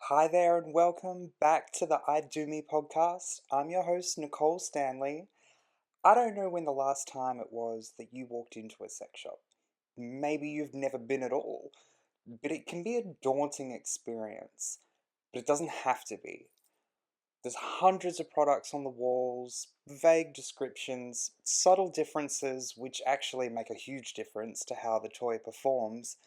Hi there, and welcome back to the I Do Me podcast. I'm your host, Nicole Stanley. I don't know when the last time it was that you walked into a sex shop. Maybe you've never been at all, but it can be a daunting experience. But it doesn't have to be. There's hundreds of products on the walls, vague descriptions, subtle differences which actually make a huge difference to how the toy performs.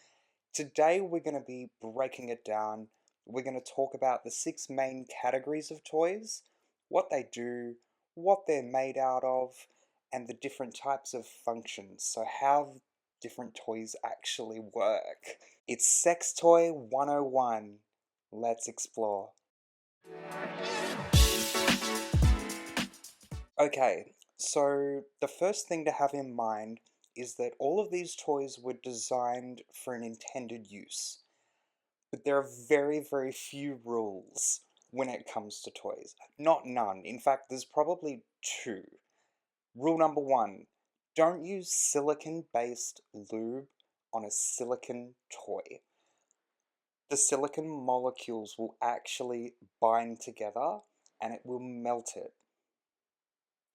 Today we're going to be breaking it down. We're going to talk about the six main categories of toys, what they do, what they're made out of, and the different types of functions. So, how different toys actually work. It's Sex Toy 101. Let's explore. Okay, so the first thing to have in mind is that all of these toys were designed for an intended use. But there are very, very few rules when it comes to toys. Not none. In fact, there's probably two. Rule number one, don't use silicon-based lube on a silicon toy. The silicon molecules will actually bind together and it will melt it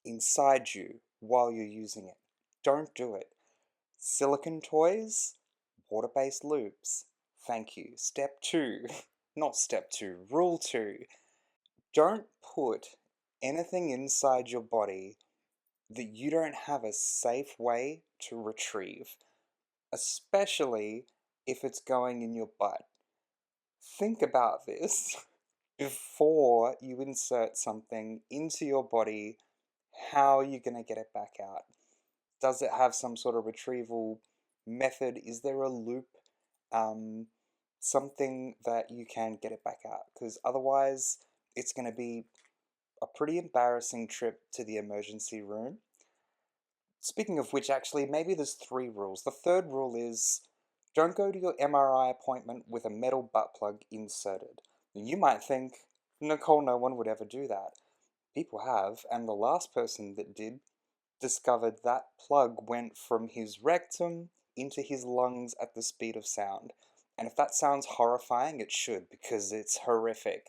inside you while you're using it. Don't do it. Silicon toys, water-based lubes. Thank you. Step two, not step two, rule two. Don't put anything inside your body that you don't have a safe way to retrieve, especially if it's going in your butt. Think about this before you insert something into your body. How are you going to get it back out? Does it have some sort of retrieval method? Is there a loop? Um, Something that you can get it back out? Because otherwise, it's going to be a pretty embarrassing trip to the emergency room. Speaking of which, actually, maybe there's three rules. The third rule is don't go to your MRI appointment with a metal butt plug inserted. You might think, Nicole, no one would ever do that. People have, and the last person that did discovered that plug went from his rectum into his lungs at the speed of sound. And if that sounds horrifying, it should, because it's horrific.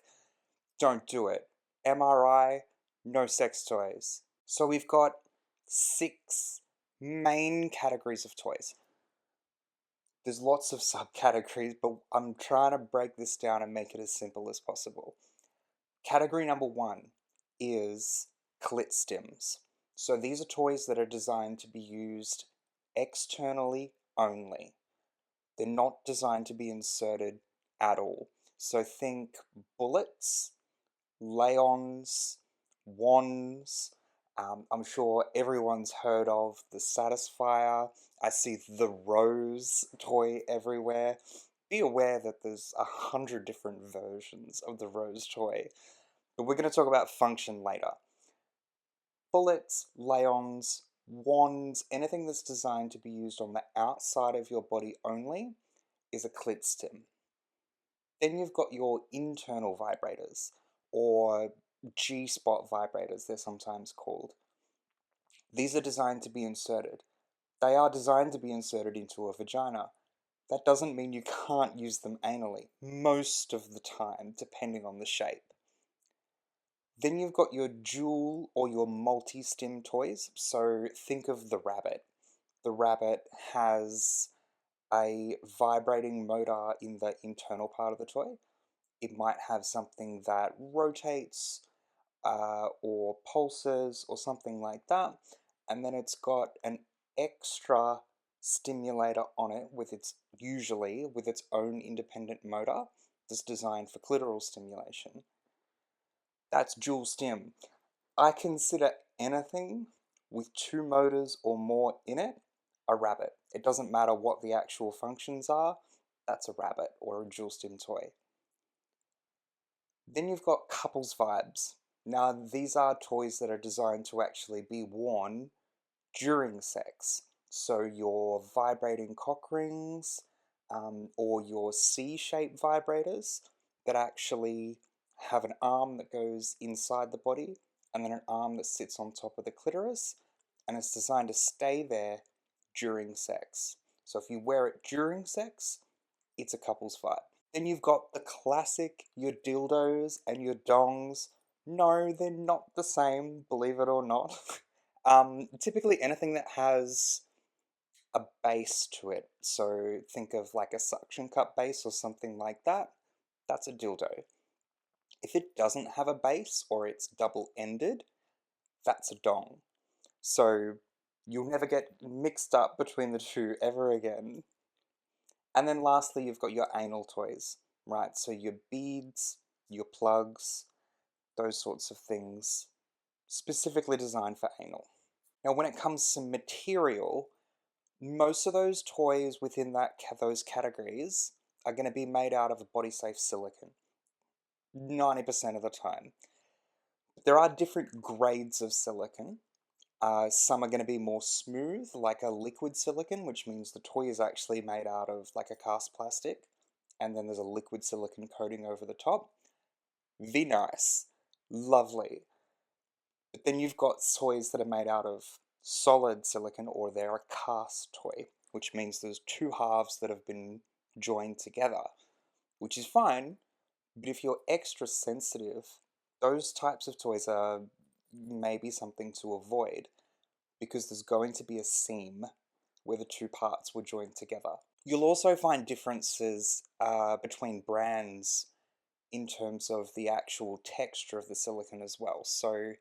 Don't do it. MRI, no sex toys. So we've got six main categories of toys. There's lots of subcategories, but I'm trying to break this down and make it as simple as possible. Category number one is clit stims. So these are toys that are designed to be used externally only. They're not designed to be inserted at all. So think bullets, lay-ons, wands. I'm sure everyone's heard of the Satisfier. I see the Rose toy everywhere. Be aware that there's 100 different versions of the Rose toy. But we're going to talk about function later. Bullets, lay-ons, wands, anything that's designed to be used on the outside of your body only is a clit stim. Then you've got your internal vibrators, or G-spot vibrators, they're sometimes called. These are designed to be inserted. They are designed to be inserted into a vagina. That doesn't mean you can't use them anally, most of the time, depending on the shape. Then you've got your dual or your multi-stim toys. So think of the rabbit. The rabbit has a vibrating motor in the internal part of the toy. It might have something that rotates or pulses or something like that. And then it's got an extra stimulator on it usually with its own independent motor that's designed for clitoral stimulation. That's dual stim. I consider anything with two motors or more in it a rabbit. It doesn't matter what the actual functions are, that's a rabbit or a dual stim toy. Then you've got couples vibes. Now, these are toys that are designed to actually be worn during sex. So your vibrating cock rings or your C-shaped vibrators that actually have an arm that goes inside the body and then an arm that sits on top of the clitoris, and it's designed to stay there during sex. So if you wear it during sex, it's a couples vibe. Then you've got the classic, your dildos and your dongs. No, they're not the same, believe it or not. Typically anything that has a base to it. So think of like a suction cup base or something like that. That's a dildo. If it doesn't have a base or it's double-ended, that's a dong. So you'll never get mixed up between the two ever again. And then lastly, you've got your anal toys, right? So your beads, your plugs, those sorts of things, specifically designed for anal. Now, when it comes to material, most of those toys within those categories are going to be made out of a body-safe silicone, 90% of the time. There are different grades of silicone. Some are going to be more smooth, like a liquid silicone, which means the toy is actually made out of like a cast plastic, and then there's a liquid silicone coating over the top. Very nice. Lovely. But then you've got toys that are made out of solid silicone, or they're a cast toy, which means there's two halves that have been joined together, which is fine, but if you're extra sensitive, those types of toys are maybe something to avoid because there's going to be a seam where the two parts were joined together. You'll also find differences between brands in terms of the actual texture of the silicone as well. So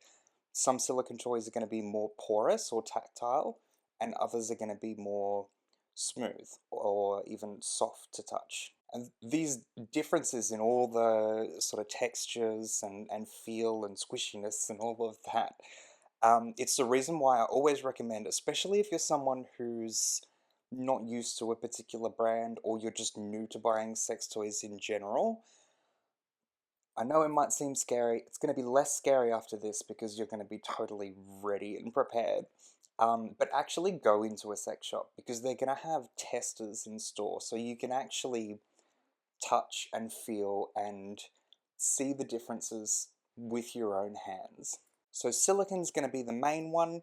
some silicone toys are going to be more porous or tactile, and others are going to be more smooth or even soft to touch. And these differences in all the sort of textures and feel and squishiness and all of that, it's the reason why I always recommend, especially if you're someone who's not used to a particular brand or you're just new to buying sex toys in general. I know it might seem scary. It's going to be less scary after this because you're going to be totally ready and prepared. But actually go into a sex shop because they're going to have testers in store so you can actually touch and feel and see the differences with your own hands. So silicon's going to be the main one.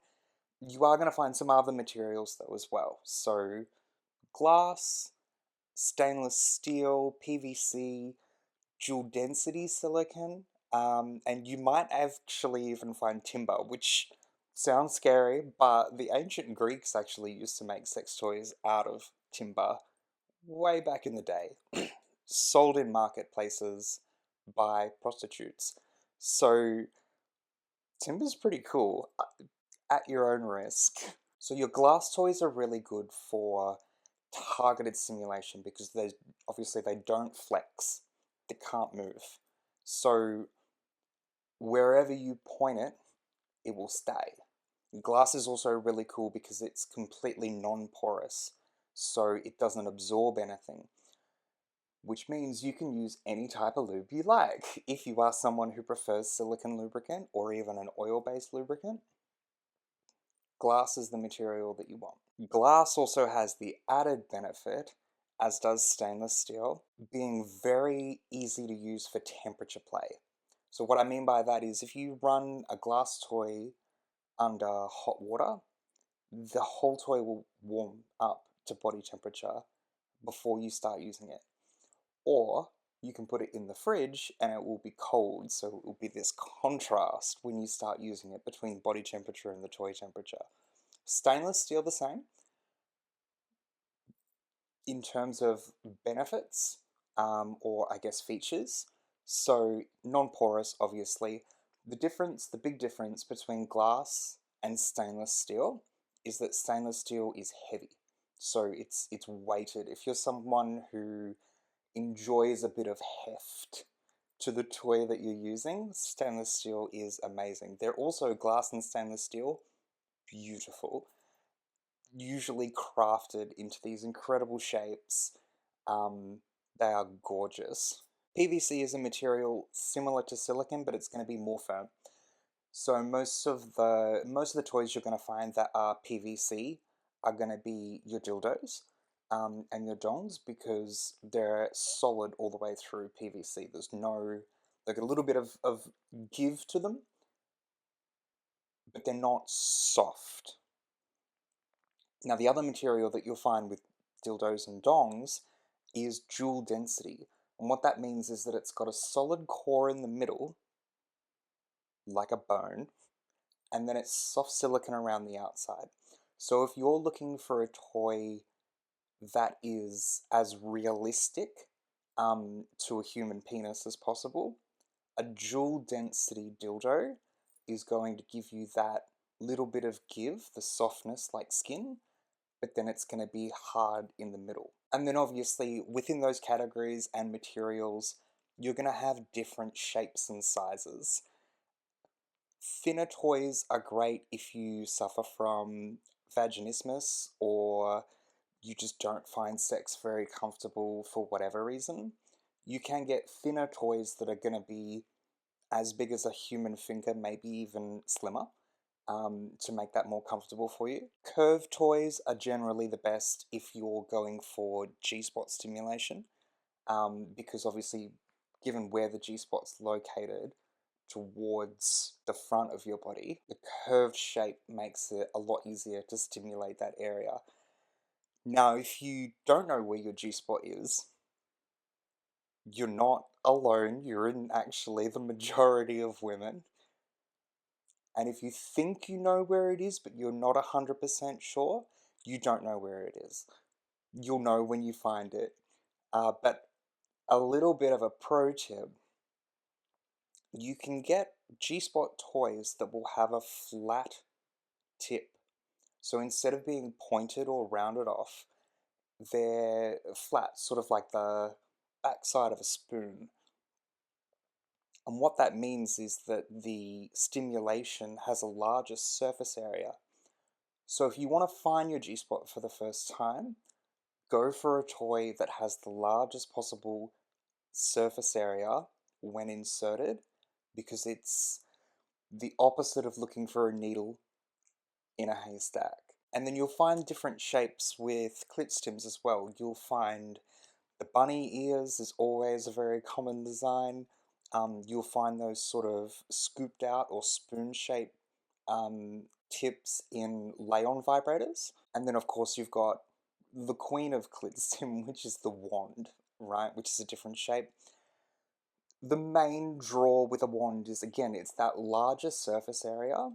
You are going to find some other materials though as well. So glass, stainless steel, PVC, dual density silicon, and you might actually even find timber, which sounds scary, but the ancient Greeks actually used to make sex toys out of timber way back in the day, sold in marketplaces by prostitutes. So timber's pretty cool, at your own risk. So your glass toys are really good for targeted simulation because they obviously they don't flex, they can't move. So wherever you point it, it will stay. Glass is also really cool because it's completely non-porous, so it doesn't absorb anything, which means you can use any type of lube you like. If you are someone who prefers silicone lubricant or even an oil-based lubricant, glass is the material that you want. Glass also has the added benefit, as does stainless steel, being very easy to use for temperature play. So what I mean by that is if you run a glass toy under hot water, the whole toy will warm up to body temperature before you start using it. Or you can put it in the fridge and it will be cold, so it will be this contrast when you start using it between body temperature and the toy temperature. Stainless steel the same in terms of benefits, or I guess features. So non-porous, obviously. The big difference between glass and stainless steel is that stainless steel is heavy. So it's weighted. If you're someone who enjoys a bit of heft to the toy that you're using, stainless steel is amazing. They're also glass and stainless steel, beautiful, usually crafted into these incredible shapes. They are gorgeous. PVC is a material similar to silicon, but it's going to be more firm. So most of the toys you're going to find that are PVC are going to be your dildos, and your dongs because they're solid all the way through PVC. There's no, they got a little bit of give to them, but they're not soft. Now, the other material that you'll find with dildos and dongs is dual density. And what that means is that it's got a solid core in the middle, like a bone, and then it's soft silicon around the outside. So if you're looking for a toy that is as realistic to a human penis as possible, a dual density dildo is going to give you that little bit of give, the softness like skin, but then it's going to be hard in the middle. And then obviously within those categories and materials, you're going to have different shapes and sizes. Thinner toys are great if you suffer from vaginismus or you just don't find sex very comfortable for whatever reason. You can get thinner toys that are going to be as big as a human finger, maybe even slimmer, to make that more comfortable for you. Curved toys are generally the best if you're going for G-spot stimulation, because obviously, given where the G-spot's located towards the front of your body, the curved shape makes it a lot easier to stimulate that area. Now, if you don't know where your G-spot is, you're not alone. You're in actually the majority of women. And if you think you know where it is, but you're not 100% sure, you don't know where it is. You'll know when you find it. But a little bit of a pro tip, you can get G-spot toys that will have a flat tip. So instead of being pointed or rounded off, they're flat, sort of like the backside of a spoon. And what that means is that the stimulation has a larger surface area. So if you want to find your G-spot for the first time, go for a toy that has the largest possible surface area when inserted, because it's the opposite of looking for a needle in a haystack. And then you'll find different shapes with clit stims as well. You'll find the bunny ears is always a very common design. You'll find those sort of scooped out or spoon-shaped tips in lay-on vibrators. And then of course you've got the queen of clit stim, which is the wand, right? Which is a different shape. The main draw with a wand is, again, it's that larger surface area,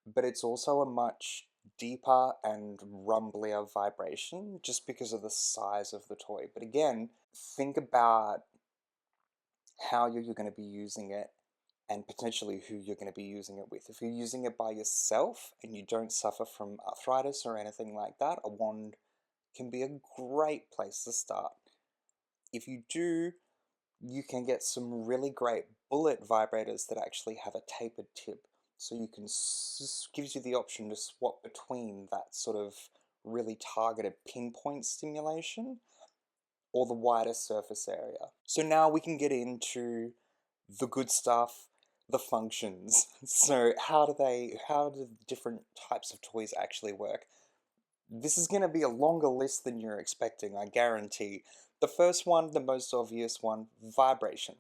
but it's also a much deeper and rumblier vibration just because of the size of the toy. But again, think about how you're going to be using it and potentially who you're going to be using it with. If you're using it by yourself and you don't suffer from arthritis or anything like that, a wand can be a great place to start. If you do, you can get some really great bullet vibrators that actually have a tapered tip. So you can, gives you the option to swap between that sort of really targeted pinpoint stimulation or the wider surface area. So now we can get into the good stuff, the functions. So how do the different types of toys actually work? This is going to be a longer list than you're expecting, I guarantee. The first one, the most obvious one, vibration.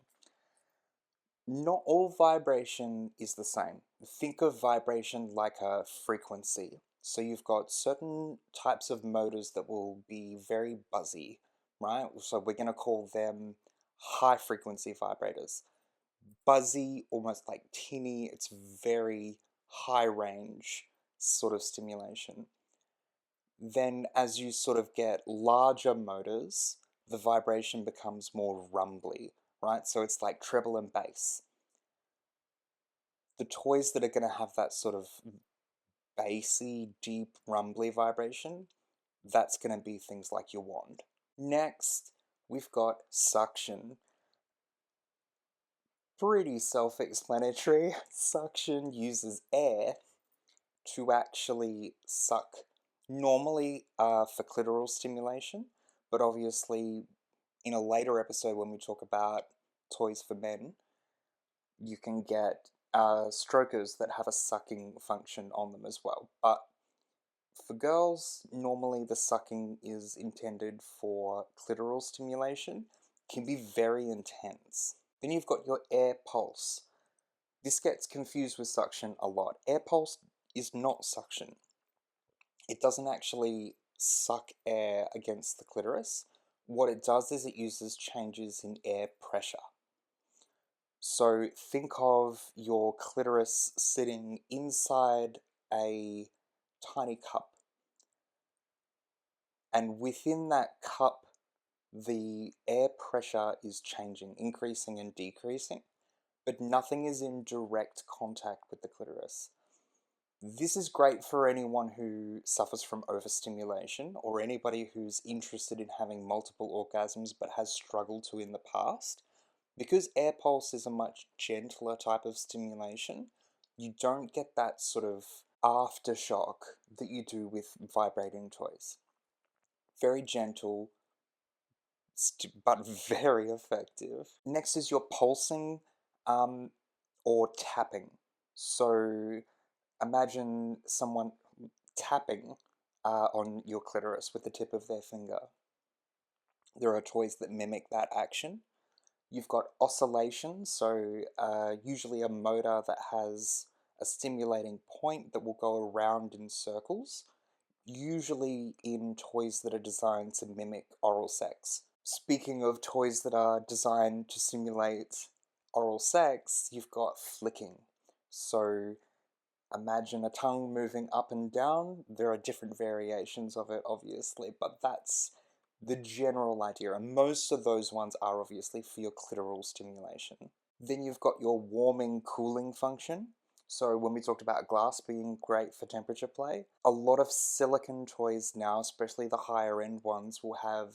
Not all vibration is the same. Think of vibration like a frequency. So you've got certain types of motors that will be very buzzy, right? So we're going to call them high frequency vibrators. Buzzy, almost like tinny, it's very high range sort of stimulation. Then as you sort of get larger motors, the vibration becomes more rumbly, right? So it's like treble and bass. The toys that are going to have that sort of bassy, deep, rumbly vibration, that's going to be things like your wand. Next, we've got suction. Pretty self-explanatory. Suction uses air to actually suck, normally for clitoral stimulation, but obviously in a later episode when we talk about toys for men, you can get strokers that have a sucking function on them as well. But for girls, normally the sucking is intended for clitoral stimulation, can be very intense. Then you've got your air pulse. This gets confused with suction a lot. Air pulse is not suction. It doesn't actually suck air against the clitoris. What it does is it uses changes in air pressure. So think of your clitoris sitting inside a tiny cup, and within that cup, the air pressure is changing, increasing and decreasing, but nothing is in direct contact with the clitoris. This is great for anyone who suffers from overstimulation or anybody who's interested in having multiple orgasms but has struggled to in the past. Because air pulse is a much gentler type of stimulation, you don't get that sort of aftershock that you do with vibrating toys. Very gentle, but very effective. Next is your pulsing or tapping. So imagine someone tapping on your clitoris with the tip of their finger. There are toys that mimic that action. You've got oscillation, so usually a motor that has a stimulating point that will go around in circles, usually in toys that are designed to mimic oral sex. Speaking of toys that are designed to simulate oral sex, you've got flicking. So imagine a tongue moving up and down. There are different variations of it, obviously, but that's the general idea, and most of those ones are obviously for your clitoral stimulation. Then you've got your warming cooling function. So when we talked about glass being great for temperature play, a lot of silicone toys now, especially the higher end ones, will have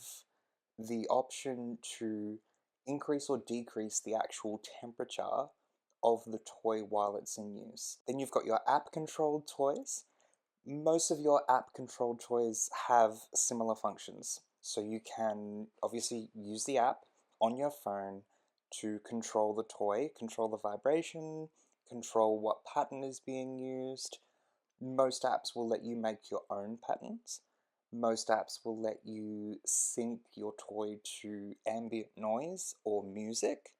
the option to increase or decrease the actual temperature of the toy while it's in use. Then you've got your app controlled toys. Most of your app controlled toys have similar functions. So you can obviously use the app on your phone to control the toy, control the vibration, control what pattern is being used. Most apps will let you make your own patterns. Most apps will let you sync your toy to ambient noise or music.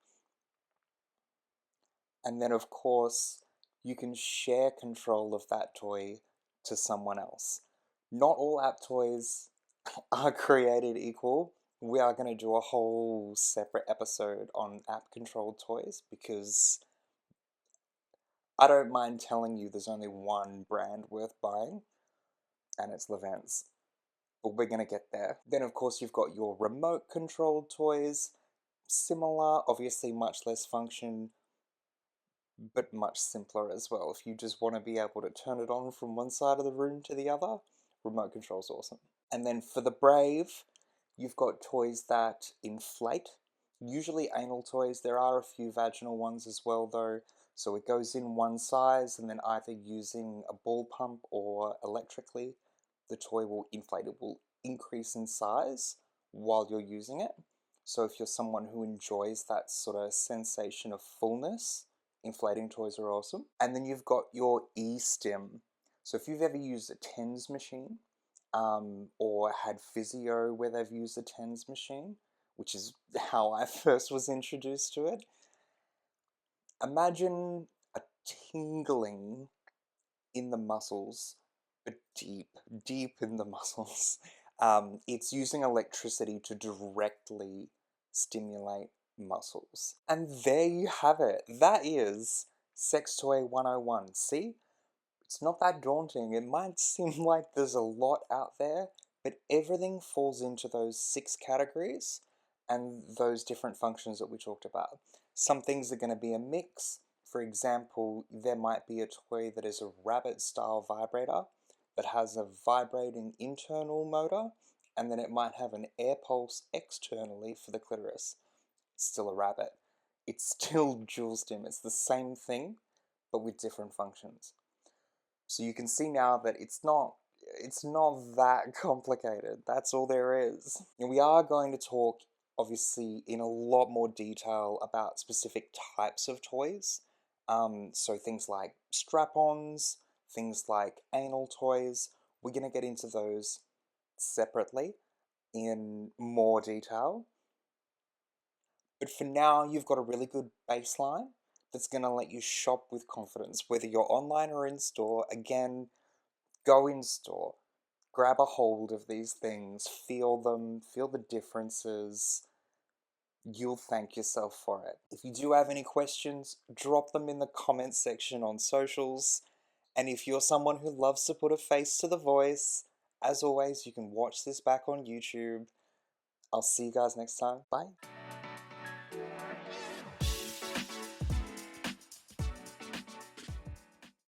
And then, of course, you can share control of that toy to someone else. Not all app toys are created equal. We are going to do a whole separate episode on app controlled toys because I don't mind telling you there's only one brand worth buying, and it's Levent's. But we're going to get there. Then, of course, you've got your remote controlled toys. Similar, obviously much less function, but much simpler as well. If you just want to be able to turn it on from one side of the room to the other, remote control's awesome. And then for the brave, you've got toys that inflate, usually anal toys. There are a few vaginal ones as well though. So it goes in one size and then either using a ball pump or electrically, the toy will inflate. It will increase in size while you're using it. So if you're someone who enjoys that sort of sensation of fullness, inflating toys are awesome. And then you've got your e-stim. So if you've ever used a TENS machine, or had physio where they've used a TENS machine, which is how I first was introduced to it, imagine a tingling in the muscles, but deep in the muscles. It's using electricity to directly stimulate muscles. And there you have it. That is Sex Toy 101. See? It's not that daunting. It might seem like there's a lot out there, but everything falls into those 6 categories and those different functions that we talked about. Some things are going to be a mix. For example, there might be a toy that is a rabbit style vibrator that has a vibrating internal motor, and then it might have an air pulse externally for the clitoris. It's still a rabbit. It's still dual stim. It's the same thing, but with different functions. So you can see now that it's not that complicated. That's all there is. And we are going to talk obviously in a lot more detail about specific types of toys. So things like strap-ons, things like anal toys. We're going to get into those separately in more detail. But for now, you've got a really good baseline that's going to let you shop with confidence, whether you're online or in store. Again, go in store. Grab a hold of these things, feel them, feel the differences. You'll thank yourself for it. If you do have any questions, drop them in the comments section on socials. And if you're someone who loves to put a face to the voice, as always, you can watch this back on YouTube. I'll see you guys next time. Bye.